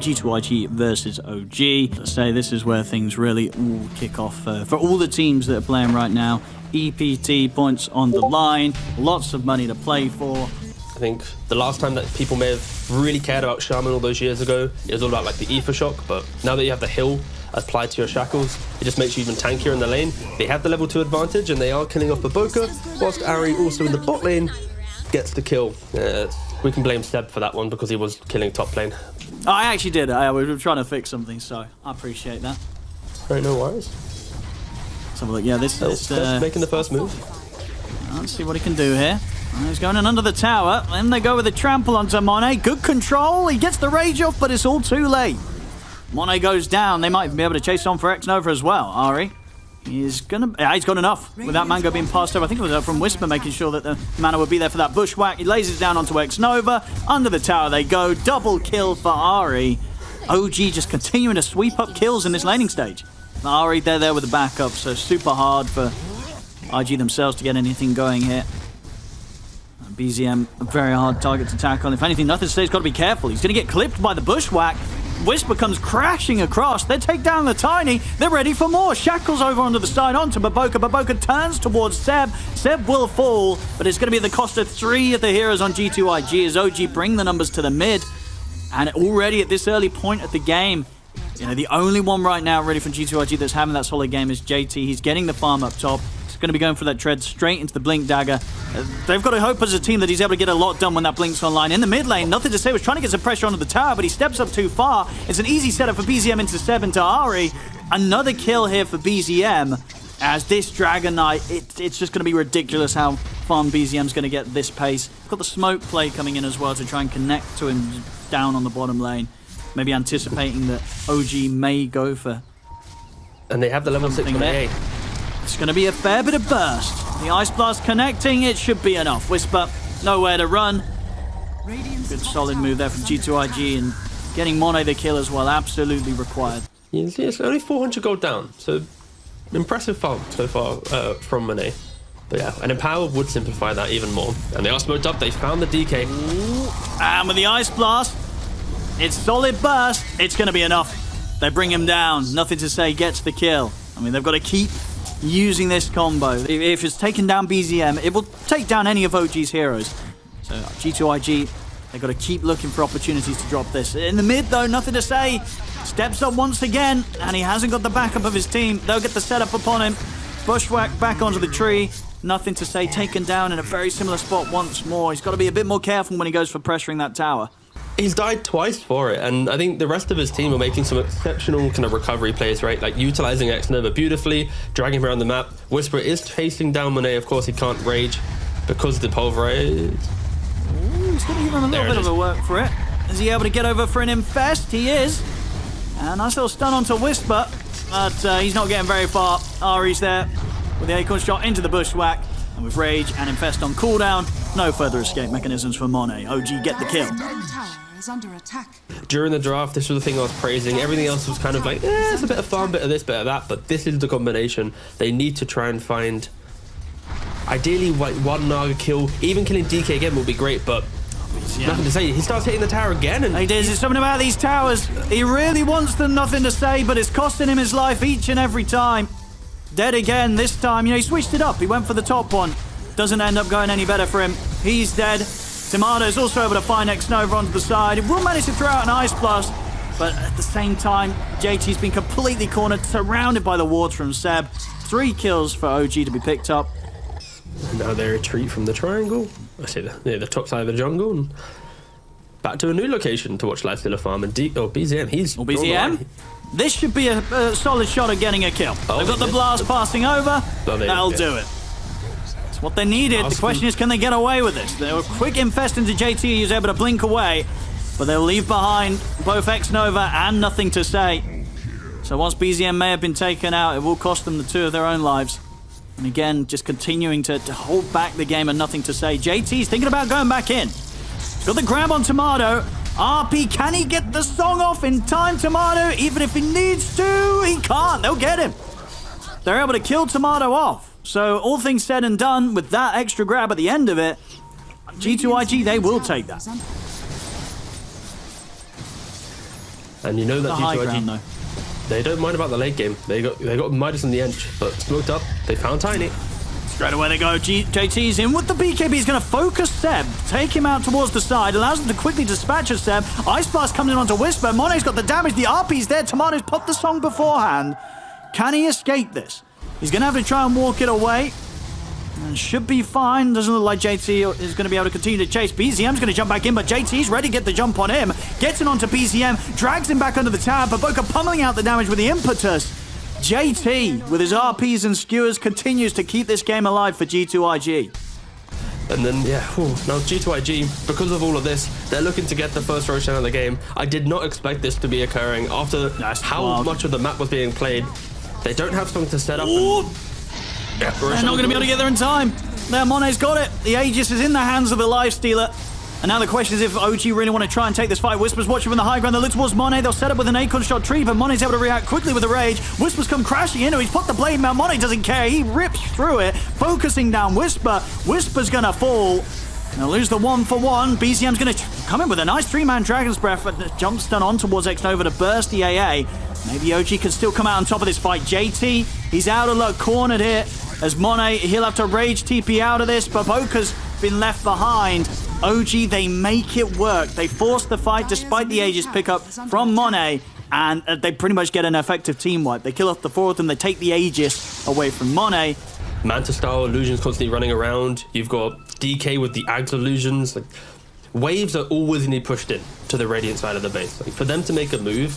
G2IG versus OG. Let's say this is where things really all kick off for all the teams that are playing right now. EPT points on the line, lots of money to play for. I think the last time that people may have really cared about Shaman all those years ago, it was all about like the Ether Shock, but now that you have the heal applied to your shackles, it just makes you even tankier in the lane. They have the level 2 advantage and they are killing off BoBoKa, whilst Ari also in the bot lane gets the kill. We can blame Seb for that one because he was killing top lane. Oh, I actually did. We were trying to fix something, so I appreciate that. Right, no worries. Let's have a look. Yeah, this is making the first move. Let's see what he can do here. He's going in under the tower. Then they go with a trample onto Monet. Good control. He gets the rage off, but it's all too late. Monet goes down. They might even be able to chase on for xNova as well. Ari, he's got enough with that Mango being passed over. I think it was from Wisper making sure that the mana would be there for that bushwhack. He lays it down onto xNova. Under the tower they go. Double kill for Ari. OG just continuing to sweep up kills in this laning stage. Ari, they're there with the backup, so super hard for IG themselves to get anything going here. BZM, a very hard target to tackle. If anything, NothingTosay's got to be careful. He's going to get clipped by the bushwhack. Wisper comes crashing across. They take down the Tiny. They're ready for more. Shackles over onto the side onto BoBoKa. BoBoKa turns towards Seb. Seb will fall, but it's going to be at the cost of 3 of the heroes on G2IG as OG bring the numbers to the mid. And already at this early point of the game, you know, the only one right now ready for G2IG that's having that solid game is JT. He's getting the farm up top. He's going to be going for that tread straight into the Blink Dagger. They've got to hope as a team that he's able to get a lot done when that Blink's online. In the mid lane, NothingToSay was trying to get some pressure onto the tower, but he steps up too far. It's an easy setup for BZM into Seb into Ari. Another kill here for BZM. As this Dragon Knight, it's just going to be ridiculous how fun BZM's going to get this pace. Got the smoke play coming in as well to try and connect to him down on the bottom lane. Maybe anticipating that OG may go for. And they have the level 6 Monet. It's going to be a fair bit of burst. The Ice Blast connecting, it should be enough. Wisper, nowhere to run. Good solid move there from G2IG, and getting Monet the kill as well, absolutely required. It's only 400 gold down, so impressive farm so far from Monet. But yeah, an Empower would simplify that even more. And they are smoked up, they found the DK. And with the Ice Blast, it's solid burst. It's going to be enough. They bring him down. NothingToSay gets the kill. I mean, they've got to keep using this combo. If it's taken down BZM, it will take down any of OG's heroes. So G2IG, they've got to keep looking for opportunities to drop this. In the mid, though, NothingToSay steps up once again, and he hasn't got the backup of his team. They'll get the setup upon him. Bushwhack back onto the tree. NothingToSay taken down in a very similar spot once more. He's got to be a bit more careful when he goes for pressuring that tower. He's died twice for it, and I think the rest of his team are making some exceptional kind of recovery plays, right? Like utilizing xNova beautifully, dragging him around the map. Wisper is chasing down Monet. Of course, he can't rage because of the pulverize. He's going to give him a little bit of a work for it. Is he able to get over for an infest? He is. And nice little stun onto Wisper, but he's not getting very far. Ari's there with the acorn shot into the bushwhack. And with rage and infest on cooldown, no further escape mechanisms for Monet. OG get the kill. Under attack. During the draft, this was the thing I was praising. Everything else was kind of like, it's a bit of fun, bit of this, bit of that. But this is the combination. They need to try and find, ideally, like one Naga kill. Even killing DK again will be great, but NothingToSay. He starts hitting the tower again. And there's something about these towers. He really wants the NothingToSay, but it's costing him his life each and every time. Dead again this time. You know, he switched it up. He went for the top one. Doesn't end up going any better for him. He's dead. Timado's also able to find xNova onto the side. It will manage to throw out an Ice Blast, but at the same time, JT's been completely cornered, surrounded by the wards from Seb. 3 kills for OG to be picked up. And now they retreat from the triangle. I say the top side of the jungle. And back to a new location to watch Lifestealer farm. And BZM, he's... BZM? This should be a solid shot at getting a kill. They've got the blast passing over. That'll do it. It's what they needed. The question is, can they get away with this? They were quick infest into JT. He was able to blink away, but they'll leave behind both xNova and NothingToSay. So once BZM may have been taken out, it will cost them the 2 of their own lives. And again, just continuing to hold back the game and NothingToSay. JT's thinking about going back in. He's got the grab on Timado. RP, can he get the song off in time, Timado? Even if he needs to, he can't. They'll get him. They're able to kill Timado off. So all things said and done, with that extra grab at the end of it, G2IG, they will take that. And you know that The high ground, though. G2IG, they don't mind about the late game. They got Midas in the end, but smoked up. They found Tiny. Straight away they go. JT's in with the BKB. He's going to focus Seb, take him out towards the side, allows him to quickly dispatch a Seb. Ice Blast comes in onto Wisper. Monet's got the damage. The RP's there. Timado's popped the song beforehand. Can he escape this? He's going to have to try and walk it away. And should be fine. Doesn't look like JT is going to be able to continue to chase. BZM's going to jump back in, but JT's ready to get the jump on him. Gets it onto BZM, drags him back under the tower. BoBoKa pummeling out the damage with the impetus. JT, with his RPs and skewers, continues to keep this game alive for G2IG. And then, yeah, now G2IG, because of all of this, they're looking to get the first Roshan of the game. I did not expect this to be occurring after how much of the map was being played. They don't have something to set up. They're not going to be able to get there in time. There, Monet's got it. The Aegis is in the hands of the Lifestealer. And now the question is if OG really want to try and take this fight. Wisper's watching from the high ground. They look towards Monet. They'll set up with an Acorn Shot tree, but Monet's able to react quickly with the rage. Wisper's come crashing in. He's put the blade down. Monet doesn't care. He rips through it, focusing down Wisper. Wisper's going to fall. They'll lose the 1-for-1. BCM's going to come in with a nice 3-man Dragon's Breath, but jump stun on towards xNova to burst the AA. Maybe OG can still come out on top of this fight. JT, he's out of luck, cornered here. As Monet, he'll have to rage TP out of this. BoBoKa's been left behind. OG, they make it work. They force the fight despite the Aegis pickup from Monet, and they pretty much get an effective team wipe. They kill off the 4th and they take the Aegis away from Monet. Manta-style illusions constantly running around. You've got DK with the Ags illusions. Like, waves are always going to be pushed in to the Radiant side of the base. Like, for them to make a move,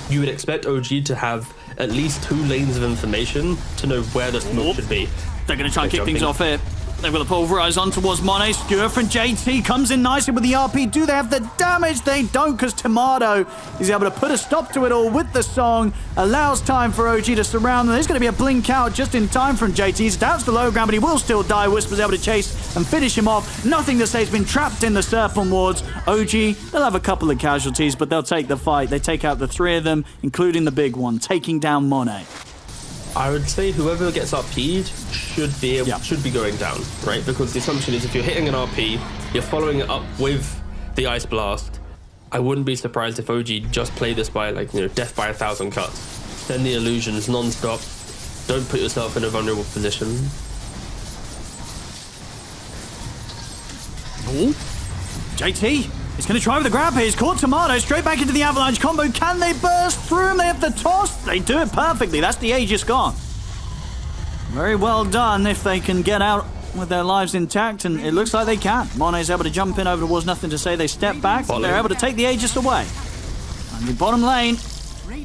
you would expect OG to have at least 2 lanes of information to know where the smoke should be. They're going to try and kick things off here. They've got the pulverize on towards Monet. Skewer from JT comes in nicely with the RP. Do they have the damage? They don't, because Timado is able to put a stop to it all with the song. Allows time for OG to surround them. There's going to be a blink out just in time from JT. He's down to the low ground, but he will still die. Wisper's able to chase and finish him off. NothingToSay has been trapped in the Serpent wards. OG, they'll have a couple of casualties, but they'll take the fight. They take out the 3 of them, including the big one, taking down Monet. I would say whoever gets RP'd should be going down, right? Because the assumption is if you're hitting an RP, you're following it up with the Ice Blast. I wouldn't be surprised if OG just play this by, like, you know, death by 1,000 cuts. Send the illusions non-stop. Don't put yourself in a vulnerable position. Ooh. JT is going to try with the grab here. He's caught Timado straight back into the avalanche combo. Can they burst through him? They have the toss. They do it perfectly. That's the Aegis gone. Very well done if they can get out with their lives intact, and it looks like they can. Monet's able to jump in over towards NothingToSay. They step back. They're able to take the Aegis away. And the bottom lane,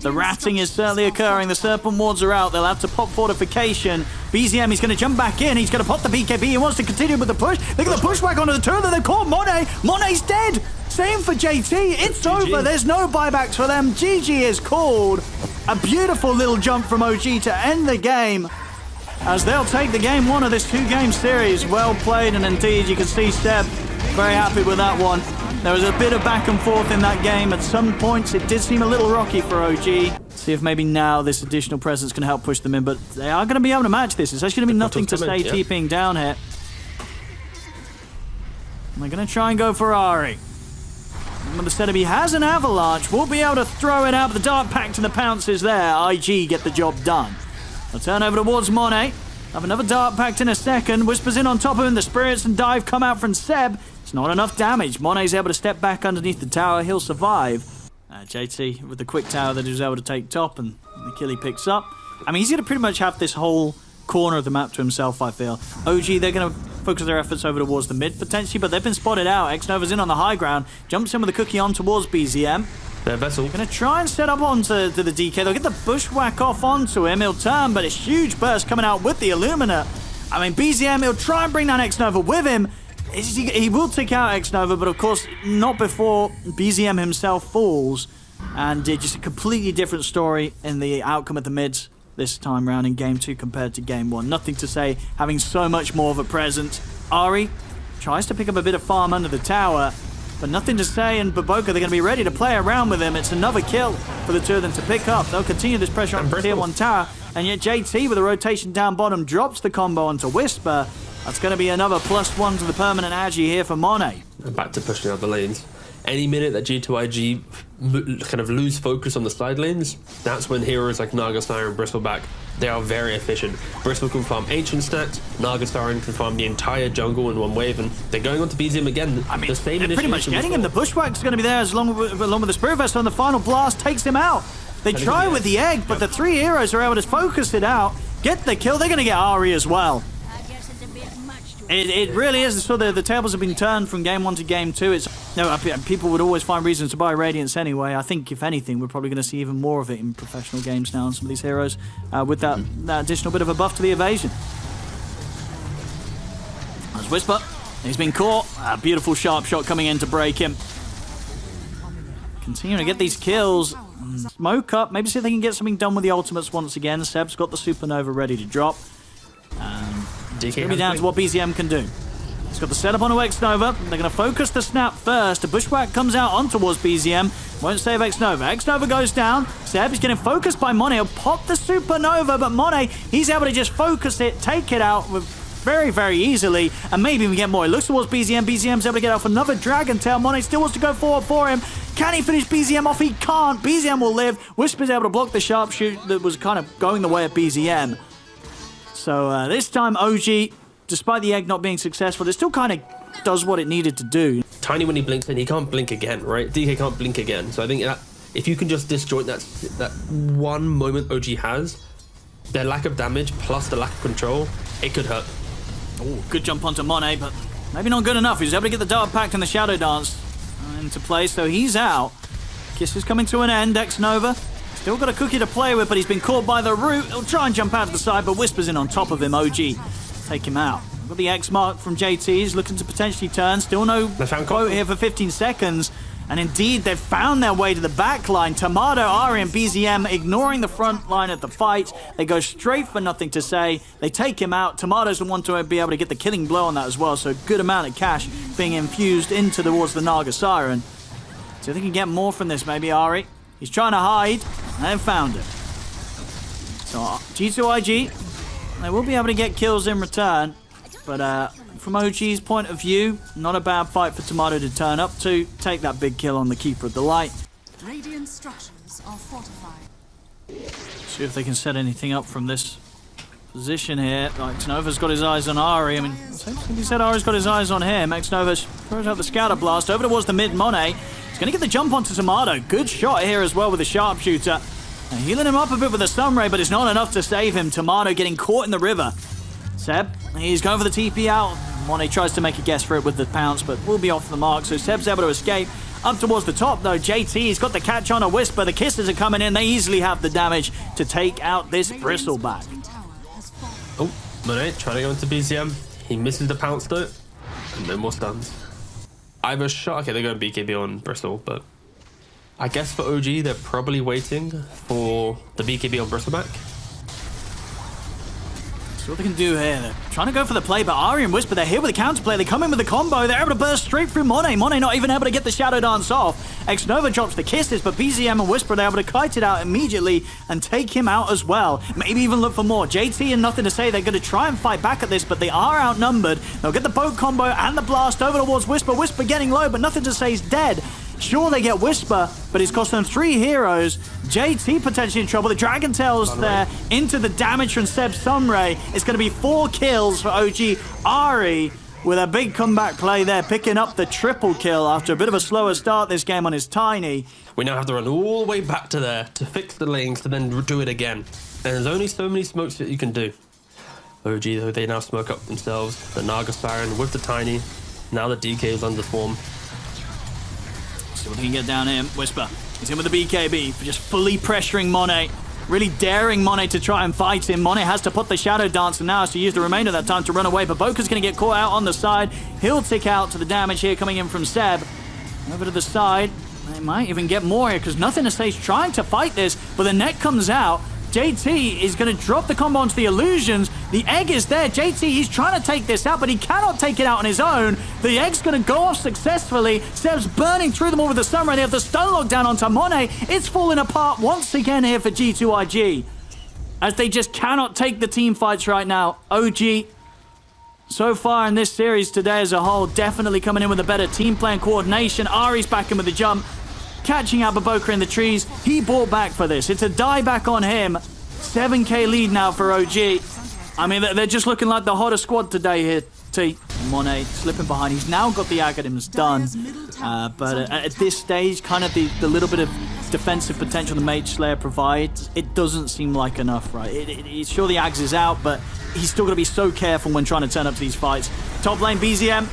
the ratting is certainly occurring. The Serpent wards are out. They'll have to pop fortification. BZM, he's going to jump back in. He's going to pop the BKB. He wants to continue with the push. They get the pushback onto the turn. They've caught Monet. Monet's dead. Same for JT. It's over. There's no buybacks for them. GG is called. A beautiful little jump from OG to end the game, as they'll take the game 1 of this 2-game series. Well played, and indeed you can see Seb very happy with that one. There was a bit of back and forth in that game. At some points it did seem a little rocky for OG. See if maybe now this additional presence can help push them in, but they are going to be able to match this. It's actually going to be NothingToSay TPing down here. And they're going to try and go for Ari. Remember, the setup, he has an avalanche. We'll be able to throw it out, but the Dark Pact and the pounce is there. IG get the job done. They'll turn over towards Monet. Have another Dark Pact in a second. Wisper's in on top of him. The Spirits and Dive come out from Seb. It's not enough damage. Monet's able to step back underneath the tower. He'll survive. JT with the quick tower that he was able to take top, and the kill he picks up. I mean, he's going to pretty much have this whole corner of the map to himself, I feel. OG, they're going to focus their efforts over towards the mid, potentially, but they've been spotted out. xNova's in on the high ground. Jumps in with a cookie on towards BZM. Their vessel. Going to try and set up onto the DK. They'll get the bushwhack off onto him. He'll turn, but a huge burst coming out with the Illumina. I mean, BZM, he'll try and bring down xNova with him. He will take out xNova, but of course, not before BZM himself falls. And just a completely different story in the outcome of the mids this time round in Game 2 compared to Game 1. NothingToSay having so much more of a presence. Ari tries to pick up a bit of farm under the tower, but NothingToSay and BoBoKa, they're going to be ready to play around with him. It's another kill for the 2 of them to pick up. They'll continue this pressure on the Tier 1 tower, and yet JT with a rotation down bottom drops the combo onto Wisper. That's going to be another +1 to the permanent agi here for Monet. Back to pushing out the lanes. Any minute that G2IG kind of lose focus on the side lanes, that's when heroes like Naga Siren and Bristleback, they are very efficient. Bristle can farm Ancient stacks, Naga Siren can farm the entire jungle in one wave, and they're going on to BZM again. I mean, the same they're pretty much getting him. The before. Bushwhack's going to be there along with the Spirit Vessel, and the final blast takes him out. They try with the egg, but the three heroes are able to focus it out, get the kill. They're going to get Ari as well. It really is. So the tables have been turned from game 1 to game 2. People would always find reasons to buy Radiance anyway. I think, if anything, we're probably going to see even more of it in professional games now on some of these heroes with that additional bit of a buff to the evasion. There's Wisper. He's been caught. A beautiful sharp shot coming in to break him. Continuing to get these kills. Smoke up. Maybe see if they can get something done with the ultimates once again. Seb's got the Supernova ready to drop. It's going to be down to what BZM can do. He's got the setup on xNova. They're going to focus the snap first. The Bushwhack comes out on towards BZM. Won't save xNova. xNova goes down. Seb is getting focused by Monet. He'll pop the Supernova, but Monet, he's able to just focus it, take it out with very, very easily, and maybe even get more. He looks towards BZM. BZM's able to get off another Dragon Tail. Monet still wants to go forward for him. Can he finish BZM off? He can't. BZM will live. Wisper's able to block the sharpshoot that was kind of going the way of BZM. So this time, OG, despite the egg not being successful, it still kind of does what it needed to do. Tiny, when he blinks in, he can't blink again, right? DK can't blink again. So I think that if you can just disjoint that one moment OG has, their lack of damage plus the lack of control, it could hurt. Oh, good jump onto Monet, but maybe not good enough. He's able to get the Dart Pact and the Shadow Dance into play, so he's out. Kiss is coming to an end. xNova still got a cookie to play with, but he's been caught by the root. He'll try and jump out to the side, but Wisper's in on top of him. OG take him out. Got the X mark from JT. He's looking to potentially turn. Still no quote here for 15 seconds. And indeed, they've found their way to the back line. Timado, Ari, and BZM ignoring the front line at the fight. They go straight for Nothing to Say. They take him out. Timado's the one to be able to get the killing blow on that as well. So a good amount of cash being infused into towards the Naga Siren. So they can get more from this, maybe, Ari. He's trying to hide, and found it. So G2IG, they will be able to get kills in return. But from OG's point of view, not a bad fight for Timado to turn up to. Take that big kill on the Keeper of the Light. Radiant structures are fortified. See if they can set anything up from this position here. Like, xNova's got his eyes on Ari. I mean, he said Ari's got his eyes on him. xNova throws out the Scatter Blast over towards the mid Monet. He's going to get the jump onto Timado. Good shot here as well with the Sharpshooter. And healing him up a bit with a Stun Ray, but it's not enough to save him. Timado getting caught in the river. Seb, he's going for the TP out. Monet tries to make a guess for it with the pounce, but will be off the mark. So Seb's able to escape. Up towards the top, though, JT's got the catch on a Wisper. The kisses are coming in. They easily have the damage to take out this Bristleback. Oh, Monet trying to go into BZM. He misses the pounce, though. And no more stuns. Either shot. Okay, they're going BKB on Bristle, but I guess for OG, they're probably waiting for the BKB on Bristleback. See what they can do here. They're trying to go for the play, but Ari and Wisper, they're here with the counterplay. They come in with the combo. They're able to burst straight through Monet. Monet not even able to get the Shadow Dance off. xNova drops the kisses, but BZM and Wisper, they're able to kite it out immediately and take him out as well. Maybe even look for more. JT and Nothing to Say, they're going to try and fight back at this, but they are outnumbered. They'll get the boat combo and the blast over towards Wisper. Wisper getting low, but Nothing to Say is dead. Sure, they get Wisper, but it's cost them 3 heroes. JT potentially in trouble. The Dragon Tail's there into the damage from Seb's Sunray. It's going to be 4 kills for OG. Ari with a big comeback play there, picking up the triple kill after a bit of a slower start this game on his Tiny. We now have to run all the way back to there to fix the lanes to then do it again. And there's only so many smokes that you can do. OG, though, they now smoke up themselves. The Naga Siren with the Tiny. Now the DK is under form. See what he can get down here. Wisper, he's in with the BKB for just fully pressuring Monet. Really daring Monet to try and fight him. Monet has to put the Shadow Dance and now has to use the remainder of that time to run away. But BoBoKa's going to get caught out on the side. He'll tick out to the damage here coming in from Seb. Over to the side. They might even get more here because Nothing to Say is trying to fight this, but the net comes out. JT is going to drop the combo onto the illusions. The egg is there. JT, he's trying to take this out, but he cannot take it out on his own. The egg's going to go off successfully. Seb's burning through them all with the Sunray. They have the stun lock down onto Monet. It's falling apart once again here for G2IG. As they just cannot take the team fights right now. OG, So far in this series today as a whole, definitely coming in with a better team plan coordination. Ari's back in with the jump, catching out BoBoKa in the trees. He bought back for this. It's a dieback on him. 7k lead now for OG. I mean, they're just looking like the hottest squad today here, T. Monet slipping behind. He's now got the Academics done. But at this stage, kind of the little bit of defensive potential the Mage Slayer provides, it doesn't seem like enough, right? Sure, the Axe is out, but he's still got to be so careful when trying to turn up to these fights. Top lane, BZM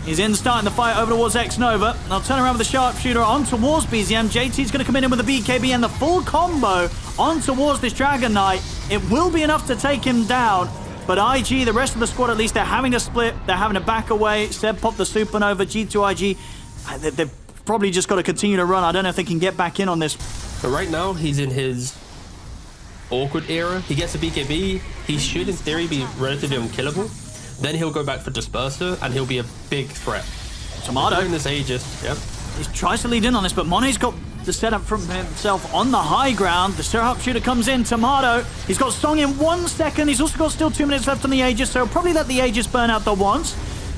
is in, starting the fight over towards xNova. They'll turn around with the sharpshooter on towards BZM. JT's going to come in with the BKB and the full combo on towards this Dragon Knight. It will be enough to take him down. But IG, the rest of the squad, at least, they're having to split. They're having to back away. Seb popped the Supernova. G2IG, they've probably just got to continue to run. I don't know if they can get back in on this. But right now, he's in his awkward era. He gets a BKB. He should, in theory, be relatively unkillable. Then he'll go back for Disperser, and he'll be a big threat. Timado. During this Aegis, yep. He tries to lead in on this, but Monet's got the setup from himself on the high ground. The sharpshooter comes in, Timado. He's got Song in 1 second. He's also got still 2 minutes left on the Aegis, so he'll probably let the Aegis burn out the once.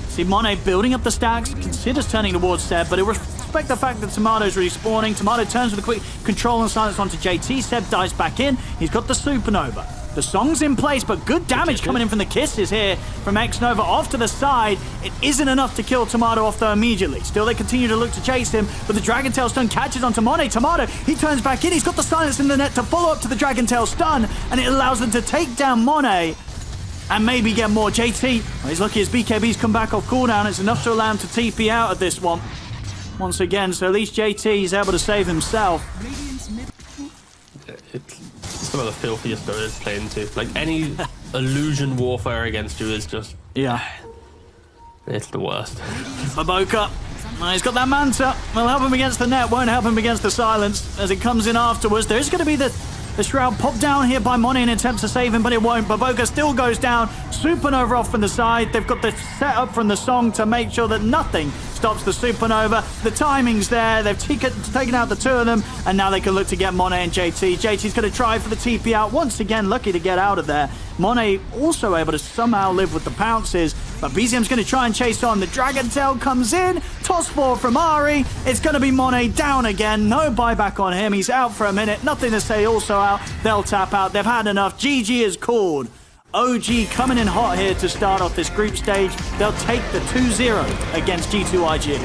See Monet building up the stacks, considers turning towards Seb, but he'll respect the fact that Timado's respawning. Timado turns with a quick control and silence onto JT. Seb dives back in. He's got the Supernova. The Song's in place, but good damage coming in from the kisses here from xNova off to the side. It isn't enough to kill Timado off though immediately. Still, they continue to look to chase him, but the Dragon Tail stun catches onto Monet. Timado, he turns back in. He's got the silence in the net to follow up to the Dragon Tail stun, and it allows them to take down Monet and maybe get more. JT, well, he's lucky his BKB's come back off cooldown. It's enough to allow him to TP out of this one once again, so at least JT is able to save himself. It's some of the filthiest Dota to play into. Like, any illusion warfare against you is just... Yeah. It's the worst. BoBoKa. He's got that Manta. Will help him against the net, won't help him against the silence as it comes in afterwards. There's going to be the Shroud popped down here by Monet in an attempt to save him, but it won't. BoBoKa still goes down. Supernova off from the side. They've got the setup from the Song to make sure that nothing stops the Supernova. The timing's there. They've taken out the 2 of them, and now they can look to get Monet and JT. JT's going to try for the TP out once again, lucky to get out of there. Monet also able to somehow live with the pounces, but BZM's going to try and chase on. The Dragon Tail comes in. Toss 4 from Ari. It's going to be Monet down again. No buyback on him. He's out for a minute. NothingToSay also out. They'll tap out. They've had enough. GG is called. OG coming in hot here to start off this group stage. They'll take the 2-0 against G2IG.